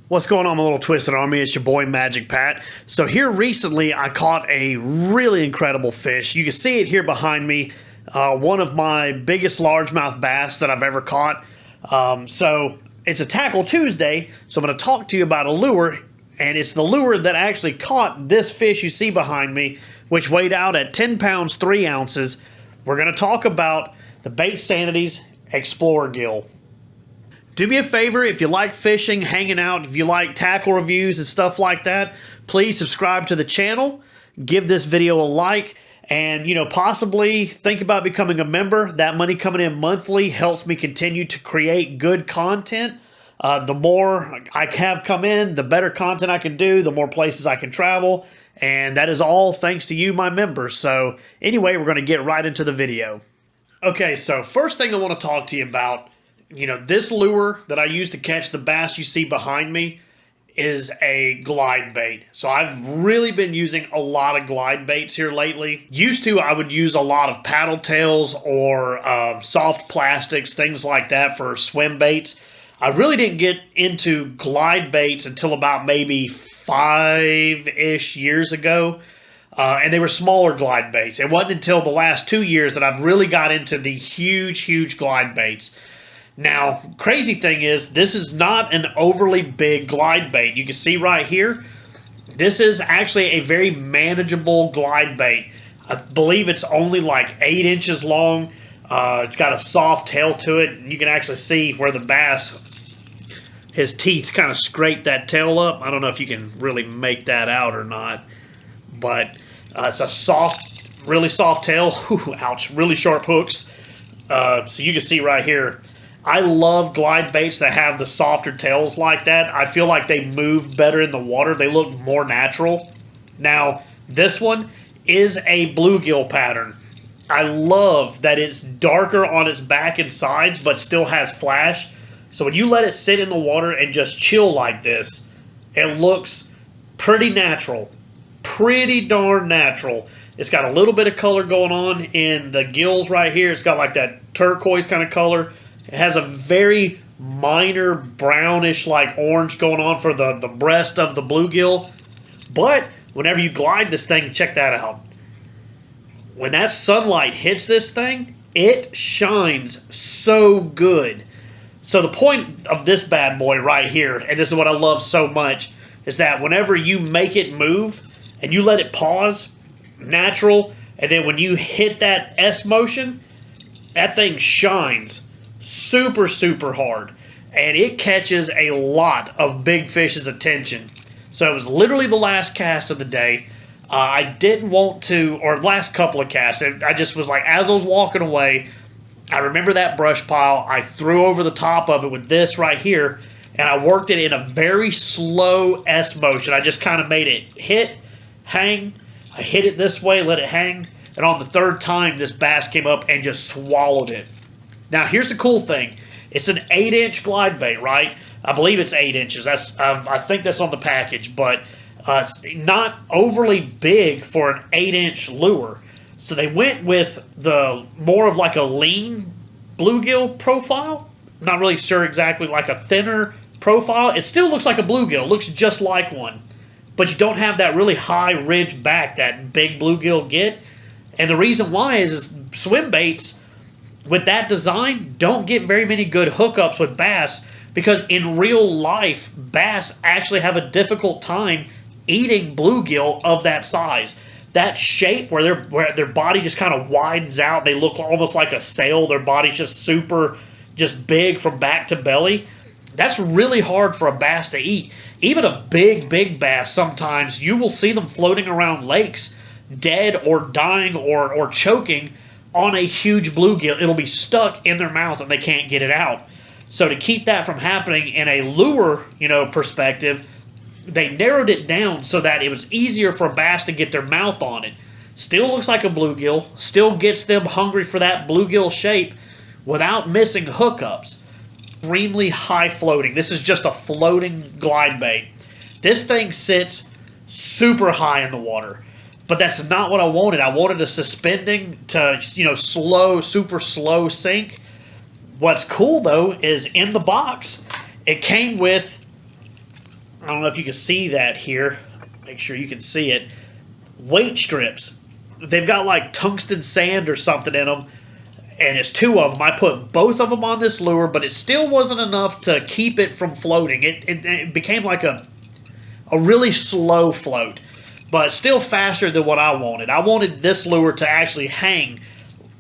What's going on, my little twisted army? It's your boy Magic Pat. So here recently I caught a really incredible fish. You can see it here behind me. One of my biggest largemouth bass that I've ever caught. So it's a Tackle Tuesday, so I'm going to talk to you about a lure, and it's the lure that actually caught this fish you see behind me, which weighed out at 10 pounds 3 ounces. We're going to talk about the Baitsanity Explorer Gill. Do me a favor, if you like fishing, hanging out, if you like tackle reviews and stuff like that, please subscribe to the channel, give this video a like, and possibly think about becoming a member. That money coming in monthly helps me continue to create good content. The more I have come in, the better content I can do, the more places I can travel, and that is all thanks to you, my members. So anyway, we're going to get right into the video. Okay, so first thing I want to talk to you about, this lure that I use to catch the bass you see behind me is a glide bait. So I've really been using a lot of glide baits here lately. Used to, I would use a lot of paddle tails or soft plastics, things like that for swim baits. I really didn't get into glide baits until about maybe 5-ish years ago. And they were smaller glide baits. It wasn't until the last 2 years that I've really got into the huge glide baits. Now, crazy thing is, this is not an overly big glide bait. You can see right here, this is actually a very manageable glide bait. I believe it's only like 8 inches long. It's got a soft tail to it. You can actually see where the bass, his teeth kind of scrape that tail up. I don't know if you can really make that out or not, but it's a soft, really soft tail. Ooh, ouch, really sharp hooks. So you can see right here, I love glide baits that have the softer tails like that. I feel like they move better in the water. They look more natural. Now, this one is a bluegill pattern. I love that it's darker on its back and sides, but still has flash. So when you let it sit in the water and just chill like this, it looks pretty natural. Pretty darn natural. It's got a little bit of color going on in the gills right here. It's got like that turquoise kind of color. It has a very minor brownish like orange going on for the breast of the bluegill. But whenever you glide this thing, check that out. When that sunlight hits this thing, it shines so good. So the point of this bad boy right here, and this is what I love so much, is that whenever you make it move and you let it pause, natural, and then when you hit that S motion, that thing shines super hard, and it catches a lot of big fish's attention. So it was literally the last cast of the day. I didn't want to, or last couple of casts, I just was like, as I was walking away, I remember that brush pile, I threw over the top of it with this right here, and I worked it in a very slow S motion. I just kind of made it hit, hang, I hit it this way, let it hang, and on the third time, this bass came up and just swallowed it. Now, here's the cool thing. It's an 8-inch glide bait, right? I believe it's 8 inches. That's I think that's on the package, but it's not overly big for an 8-inch lure. So they went with the more of like a lean bluegill profile. I'm not really sure exactly, like a thinner profile. It still looks like a bluegill. It looks just like one. But you don't have that really high ridge back that big bluegill get. And the reason why is swim baits with that design don't get very many good hookups with bass, because in real life, bass actually have a difficult time eating bluegill of that size. That shape where their body just kind of widens out, they look almost like a sail, their body's just big from back to belly. That's really hard for a bass to eat. Even a big bass, sometimes you will see them floating around lakes, dead or dying or choking on a huge bluegill. It'll be stuck in their mouth and they can't get it out. So to keep that from happening in a lure, perspective, they narrowed it down so that it was easier for a bass to get their mouth on it. Still looks like a bluegill, still gets them hungry for that bluegill shape without missing hookups. Extremely high floating. This is just a floating glide bait. This thing sits super high in the water. But that's not what I wanted. I wanted a suspending to, slow, super slow sink. What's cool, though, is in the box, it came with I don't know if you can see that here. Make sure you can see it. Weight strips. They've got like tungsten sand or something in them, and it's 2 of them. I put both of them on this lure, but it still wasn't enough to keep it from floating. It became like a really slow float, but still faster than what I wanted. I wanted this lure to actually hang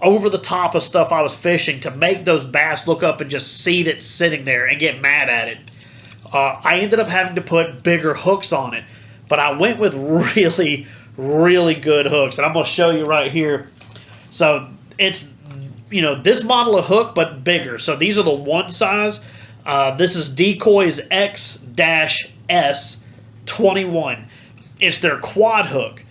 over the top of stuff I was fishing to make those bass look up and just see that sitting there and get mad at it. I ended up having to put bigger hooks on it, but I went with really, really good hooks, and I'm going to show you right here. So it's, you know, this model of hook, but bigger. So these are the 1 size. This is Decoys X-S21. It's their quad hook,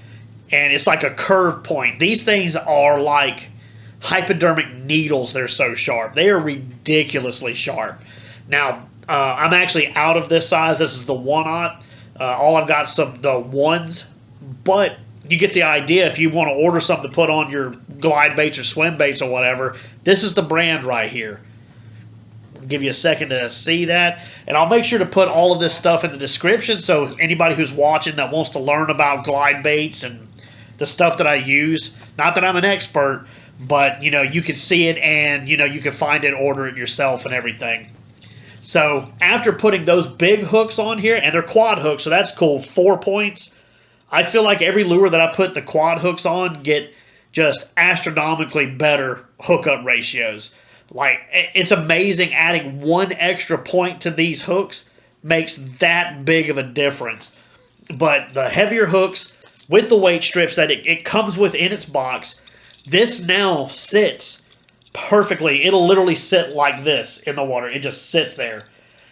and it's like a curve point. These things are like hypodermic needles. They're so sharp. They are ridiculously sharp. Now, I'm actually out of this size. This is the 1/0. All I've got some the 1s, but you get the idea. If you want to order something to put on your glide baits or swim baits or whatever, this is the brand right here. I'll give you a second to see that, and I'll make sure to put all of this stuff in the description, so anybody who's watching that wants to learn about glide baits and the stuff that I use, not that I'm an expert, but you know, you can see it, and you know, you can find it, order it yourself and everything. So after putting those big hooks on here, and they're quad hooks, so that's cool, 4 points. I feel like every lure that I put the quad hooks on get just astronomically better hookup ratios. Like, it's amazing adding 1 extra point to these hooks makes that big of a difference. But the heavier hooks with the weight strips that it comes with in its box, this now sits perfectly. It'll literally sit like this in the water. It just sits there.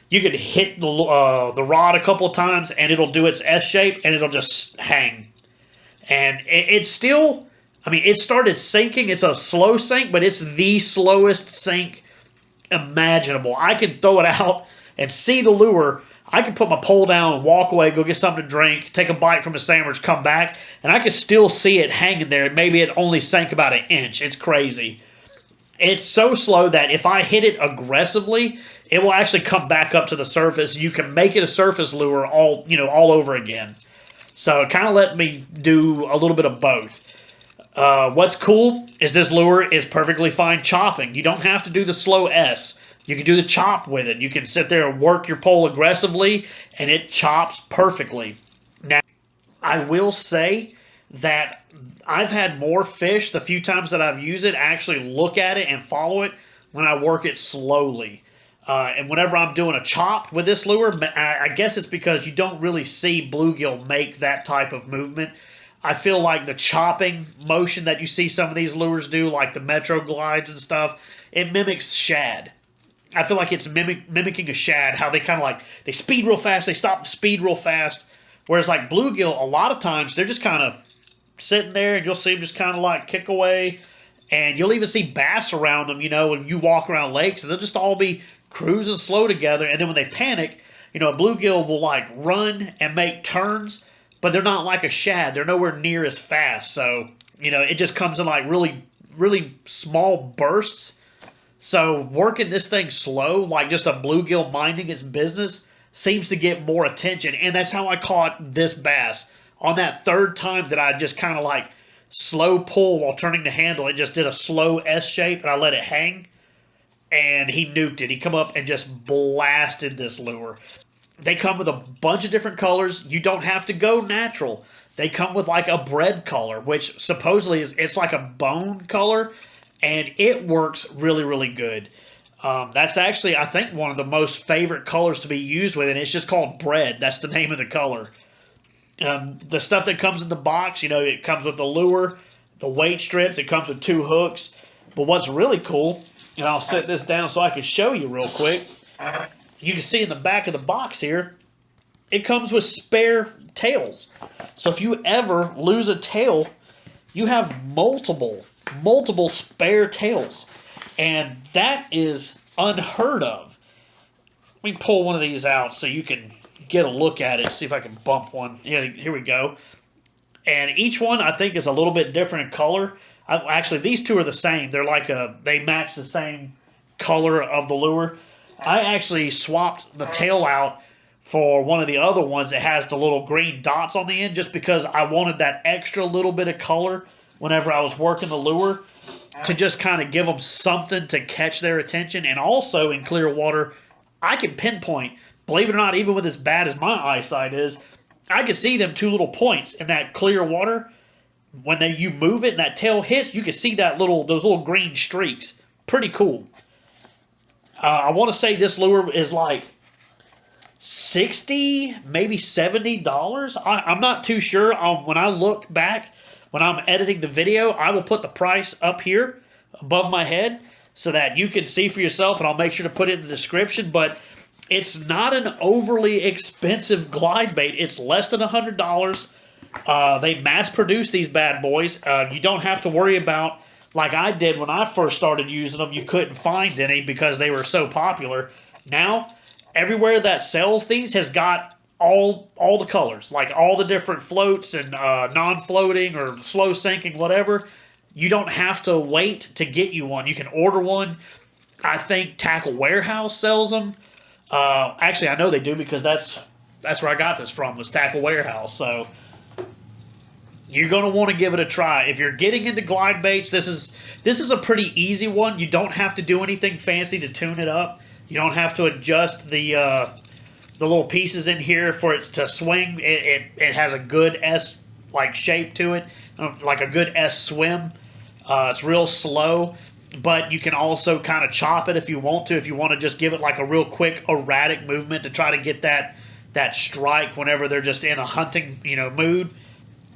You can hit the rod a couple of times, and it'll do its S shape, and it'll just hang. And it's still, I mean, it started sinking. It's a slow sink, but it's the slowest sink imaginable. I can throw it out and see the lure. I can put my pole down and walk away, go get something to drink, take a bite from a sandwich, come back, and I can still see it hanging there. Maybe it only sank about 1 inch. It's crazy. It's so slow that if I hit it aggressively, it will actually come back up to the surface. You can make it a surface lure all over again. So it kind of let me do a little bit of both. What's cool is this lure is perfectly fine chopping. You don't have to do the slow S. You can do the chop with it. You can sit there and work your pole aggressively, and it chops perfectly. Now, I will say that I've had more fish the few times that I've used it actually look at it and follow it when I work it slowly. And whenever I'm doing a chop with this lure, I guess it's because you don't really see bluegill make that type of movement. I feel like the chopping motion that you see some of these lures do, like the Metro glides and stuff, it mimics shad. I feel like it's mimicking a shad, how they kind of like, they speed real fast, they stop and speed real fast. Whereas like bluegill, a lot of times, they're just kind of sitting there, and you'll see them just kind of like kick away. And you'll even see bass around them, you know, when you walk around lakes, and they'll just all be cruising slow together. And then when they panic, you know, a bluegill will like run and make turns, but they're not like a shad. They're nowhere near as fast. So, you know, it just comes in like really, really small bursts. So working this thing slow, like just a bluegill minding its business, seems to get more attention. And that's how I caught this bass. On that 3rd time that I just kind of like slow pull while turning the handle, it just did a slow S shape, and I let it hang, and he nuked it. He come up and just blasted this lure. They come with a bunch of different colors. You don't have to go natural. They come with like a bread color, which supposedly it's like a bone color, and it works really, really good. That's actually, I think, one of the most favorite colors to be used with, and it's just called bread. That's the name of the color. The stuff that comes in the box, you know, it comes with the lure, the weight strips, it comes with 2 hooks. But what's really cool, and I'll set this down so I can show you real quick. You can see in the back of the box here, it comes with spare tails. So if you ever lose a tail, you have multiple spare tails. And that is unheard of. Let me pull one of these out so you can get a look at it, see if I can bump one. Yeah, here we go. And each one, I think, is a little bit different in color. Actually, these 2 are the same. They're like they match the same color of the lure. I actually swapped the tail out for one of the other ones that has the little green dots on the end, just because I wanted that extra little bit of color whenever I was working the lure, to just kind of give them something to catch their attention. And also in clear water, I can pinpoint, believe it or not, even with as bad as my eyesight is, I can see them two little points in that clear water. When you move it and that tail hits, you can see those little green streaks. Pretty cool. I want to say this lure is like $60, maybe $70. I'm not too sure. When I look back, when I'm editing the video, I will put the price up here above my head so that you can see for yourself, and I'll make sure to put it in the description. But it's not an overly expensive glide bait. It's less than $100. They mass produce these bad boys. You don't have to worry about, like I did when I first started using them, you couldn't find any because they were so popular. Now, everywhere that sells these has got all the colors, like all the different floats and non-floating or slow sinking, whatever. You don't have to wait to get you one. You can order one. I think Tackle Warehouse sells them. Actually, I know they do because that's where I got this from, was Tackle Warehouse. So you're going to want to give it a try. If you're getting into glide baits, this is a pretty easy one. You don't have to do anything fancy to tune it up. You don't have to adjust the little pieces in here for it to swing. It has a good S like shape to it, like a good S swim. It's real slow, but you can also kind of chop it if you want to. If you want to just give it like a real quick erratic movement to try to get that strike whenever they're just in a hunting mood.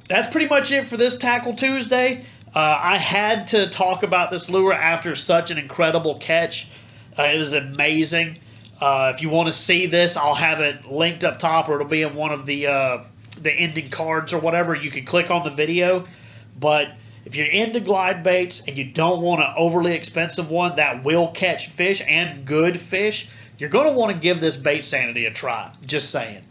That's pretty much it for this Tackle Tuesday. I had to talk about this lure after such an incredible catch. It was amazing. If you want to see this, I'll have it linked up top, or it'll be in one of the ending cards or whatever. You can click on the video. But if you're into glide baits and you don't want an overly expensive one that will catch fish and good fish, you're going to want to give this Baitsanity a try. Just saying.